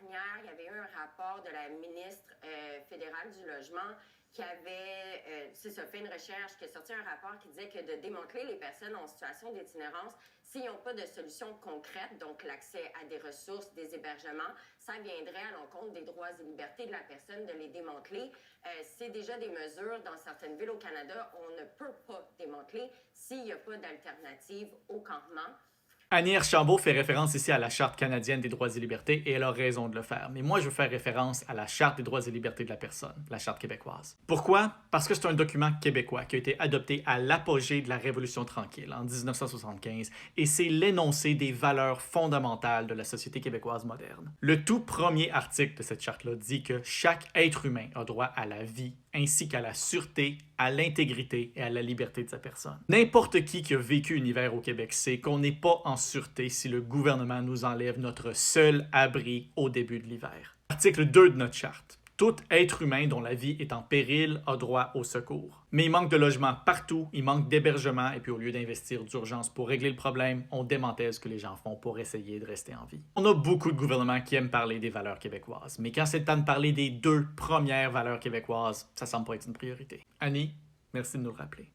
dernière, il y avait eu un rapport de la ministre fédérale du Logement qui avait, fait une recherche, qui a sorti un rapport qui disait que de démanteler les personnes en situation d'itinérance, s'ils n'ont pas de solution concrète, donc l'accès à des ressources, des hébergements, ça viendrait à l'encontre des droits et libertés de la personne de les démanteler. C'est déjà des mesures dans certaines villes au Canada, on ne peut pas démanteler s'il n'y a pas d'alternative au campement. Annie Archambault fait référence ici à la Charte canadienne des droits et libertés et elle a raison de le faire. Mais moi, je veux faire référence à la Charte des droits et libertés de la personne, la Charte québécoise. Pourquoi? Parce que c'est un document québécois qui a été adopté à l'apogée de la Révolution tranquille en 1975 et c'est l'énoncé des valeurs fondamentales de la société québécoise moderne. Le tout premier article de cette charte-là dit que chaque être humain a droit à la vie ainsi qu'à la sûreté, à l'intégrité et à la liberté de sa personne. N'importe qui a vécu un hiver au Québec sait qu'on n'est pas en sûreté si le gouvernement nous enlève notre seul abri au début de l'hiver. Article 2 de notre charte. Tout être humain dont la vie est en péril a droit au secours. Mais il manque de logement partout, il manque d'hébergement, et puis au lieu d'investir d'urgence pour régler le problème, on démantèle ce que les gens font pour essayer de rester en vie. On a beaucoup de gouvernements qui aiment parler des valeurs québécoises, mais quand c'est le temps de parler des 2 premières valeurs québécoises, ça semble pas être une priorité. Annie, merci de nous le rappeler.